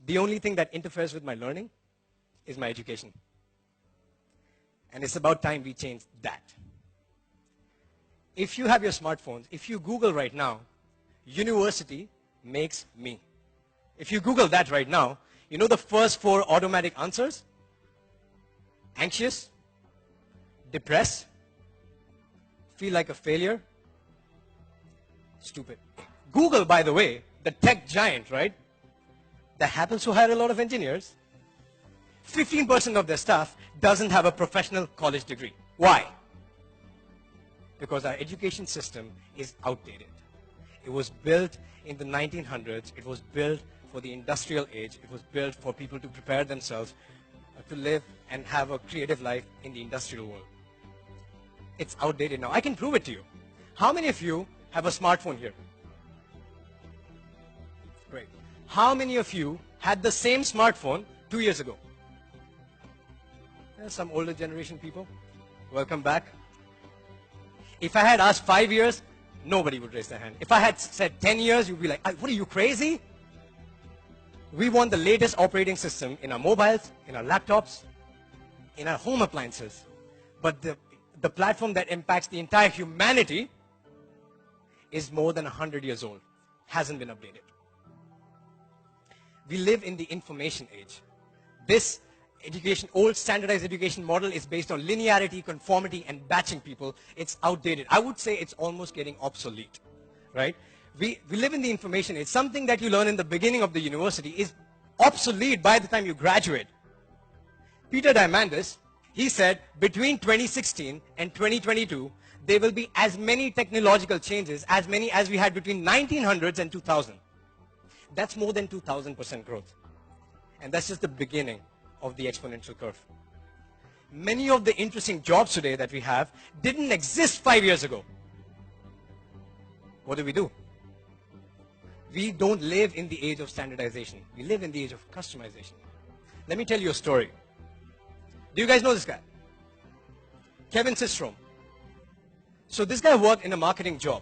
The only thing that interferes with my learning is my education. And it's about time we change that. If you have your smartphones, if you Google right now, university makes me. If you Google that right now, you know the first 4 automatic answers? Anxious, depressed, feel like a failure, stupid. Google, by the way, the tech giant, right, that happens to hire a lot of engineers, 15% of their staff doesn't have a professional college degree. Why? Because our education system is outdated. It was built in the 1900s. It was built for the industrial age. It was built for people to prepare themselves to live and have a creative life in the industrial world. It's outdated now. I can prove it to you. How many of you have a smartphone here? Great. How many of you had the same smartphone 2 years ago? There's some older generation people. Welcome back. If I had asked 5 years, nobody would raise their hand. If I had said 10 years, you'd be like, what are you, crazy? We want the latest operating system in our mobiles, in our laptops, in our home appliances. But the platform that impacts the entire humanity is more than 100 years old, hasn't been updated. We live in the information age. This old standardized education model is based on linearity, conformity, and batching people. It's outdated. I would say it's almost getting obsolete, right? We live in the information age. Something that you learn in the beginning of the university is obsolete by the time you graduate. Peter Diamandis, he said between 2016 and 2022, there will be as many technological changes, as many as we had between 1900s and 2000. That's more than 2,000% growth. And that's just the beginning of the exponential curve. Many of the interesting jobs today that we have didn't exist 5 years ago. What do? We don't live in the age of standardization. We live in the age of customization. Let me tell you a story. Do you guys know this guy? Kevin Systrom. So this guy worked in a marketing job.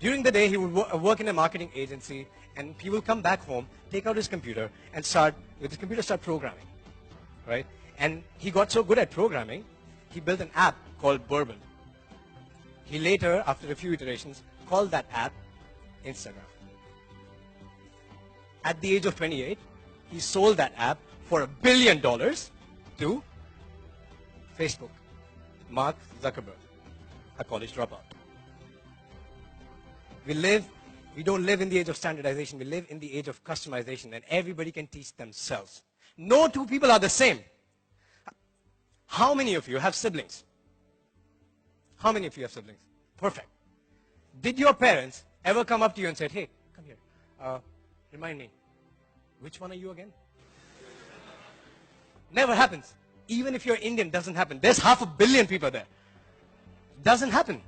During the day, he would work in a marketing agency, and he will come back home, take out his computer, and start programming, right? And he got so good at programming, he built an app called Bourbon. He later, after a few iterations, called that app Instagram. At the age of 28, he sold that app for $1 billion to Facebook. Mark Zuckerberg, a college dropout. We don't live in the age of standardization. We live in the age of customization, and everybody can teach themselves. No two people are the same. How many of you have siblings? How many of you have siblings? Perfect. Did your parents ever come up to you and said, hey, come here, remind me, which one are you again? Never happens. Even if you're Indian, doesn't happen. There's 500 million people there. Doesn't happen.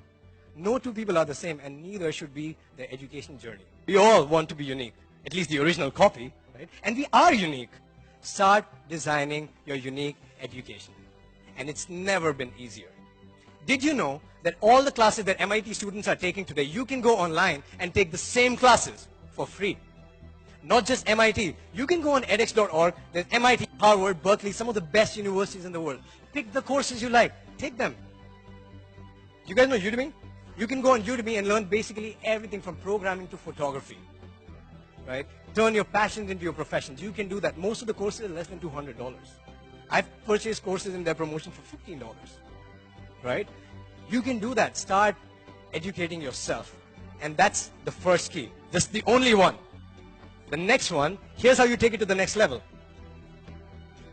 No two people are the same, and neither should be their education journey. We all want to be unique, at least the original copy, right? And we are unique. Start designing your unique education. And it's never been easier. Did you know that all the classes that MIT students are taking today, you can go online and take the same classes for free? Not just MIT. You can go on edX.org. There's MIT, Harvard, Berkeley, some of the best universities in the world. Pick the courses you like. Take them. You guys know Udemy? You can go on Udemy and learn basically everything from programming to photography, right? Turn your passions into your professions. You can do that. Most of the courses are less than $200. I've purchased courses in their promotion for $15, right? You can do that. Start educating yourself. And that's the first key. That's the only one. The next one, here's how you take it to the next level.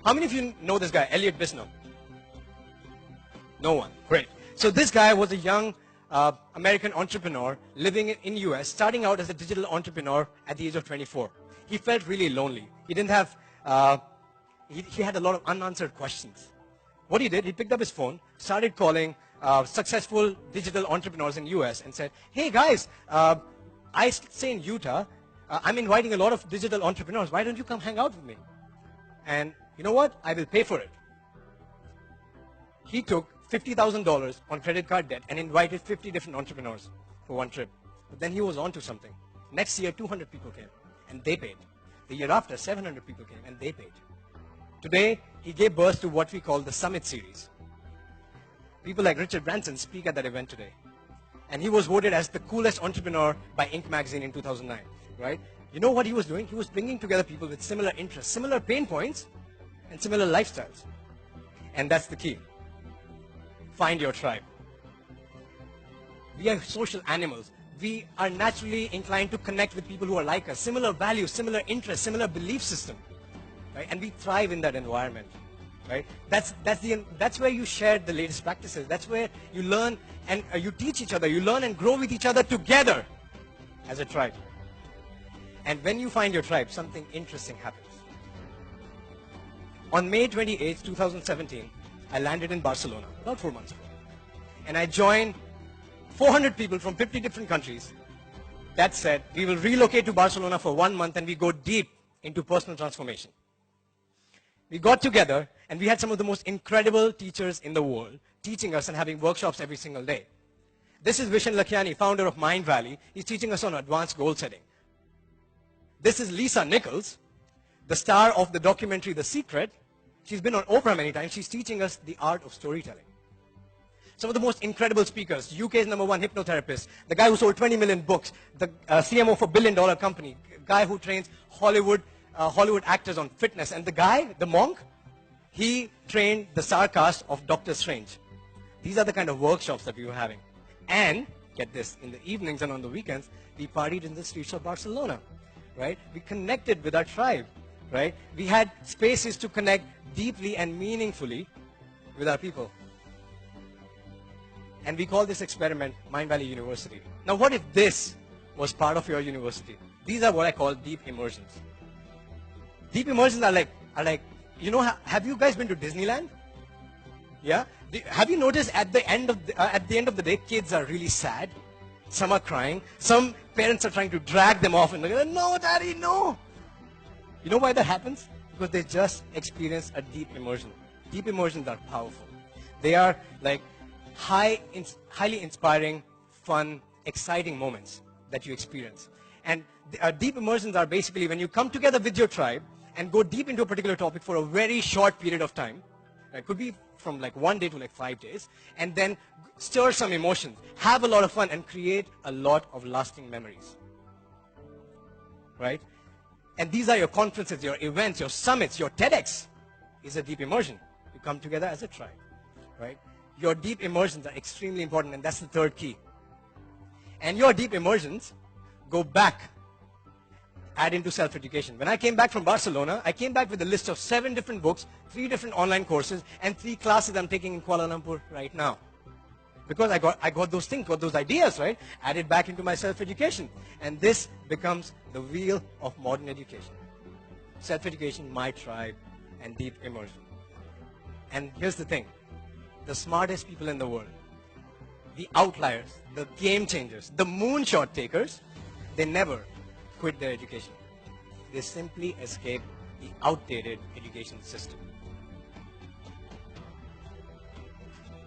How many of you know this guy, Elliot Bisnow? No one. Great. So this guy was a young American entrepreneur living in US, starting out as a digital entrepreneur at the age of 24. He felt really lonely. He didn't have, he had a lot of unanswered questions. What he did, he picked up his phone, started calling successful digital entrepreneurs in US and said, hey guys, I stay in Utah. I'm inviting a lot of digital entrepreneurs. Why don't you come hang out with me? And you know what? I will pay for it. He took $50,000 on credit card debt and invited 50 different entrepreneurs for one trip. But then he was on to something. Next year, 200 people came, and they paid. The year after, 700 people came and they paid. Today, he gave birth to what we call the Summit Series. People like Richard Branson speak at that event today. And he was voted as the coolest entrepreneur by Inc. magazine in 2009, right? You know what he was doing? He was bringing together people with similar interests, similar pain points, and similar lifestyles. And that's the key. Find your tribe. We are social animals. We are naturally inclined to connect with people who are like us, similar values, similar interests, similar belief system, right? And we thrive in that environment, right? That's where you share the latest practices. That's where you learn and you teach each other. You learn and grow with each other together as a tribe. And when you find your tribe, something interesting happens. On May 28, 2017, I landed in Barcelona, about 4 months ago. And I joined 400 people from 50 different countries. That said, we will relocate to Barcelona for 1 month and we go deep into personal transformation. We got together and we had some of the most incredible teachers in the world teaching us and having workshops every single day. This is Vishen Lakhiani, founder of Mindvalley. He's teaching us on advanced goal setting. This is Lisa Nichols, the star of the documentary The Secret. She's been on Oprah many times. She's teaching us the art of storytelling. Some of the most incredible speakers, UK's #1 hypnotherapist, the guy who sold 20 million books, the CMO for a billion-dollar company, guy who trains Hollywood actors on fitness, and the guy, the monk, he trained the star cast of Doctor Strange. These are the kind of workshops that we were having. And, get this, in the evenings and on the weekends, we partied in the streets of Barcelona, right? We connected with our tribe, right? We had spaces to connect deeply and meaningfully with our people. And we call this experiment Mindvalley University. Now, what if this was part of your university? These are what I call deep immersions. Deep immersions are like, you know, have you guys been to Disneyland? Yeah? Have you noticed at the end of the day, kids are really sad? Some are crying. Some parents are trying to drag them off and they're like, no, daddy, no. You know why that happens? Because they just experienced a deep immersion. Deep immersions are powerful. They are like highly inspiring, fun, exciting moments that you experience. And deep immersions are basically when you come together with your tribe and go deep into a particular topic for a very short period of time. It could be from like 1 day to like 5 days, and then stir some emotions, have a lot of fun, and create a lot of lasting memories. Right? And these are your conferences, your events, your summits, your TEDx is a deep immersion. You come together as a tribe. Right? Your deep immersions are extremely important, and that's the third key. And your deep immersions go back, add into self-education. When I came back from Barcelona, I came back with a list of 7 different books, 3 different online courses, and 3 classes I'm taking in Kuala Lumpur right now. Because I got those things, got those ideas, right? Added back into my self-education. And this becomes the wheel of modern education. Self-education, my tribe, and deep immersion. And here's the thing. The smartest people in the world, the outliers, the game changers, the moonshot takers, they never quit their education. They simply escape the outdated education system.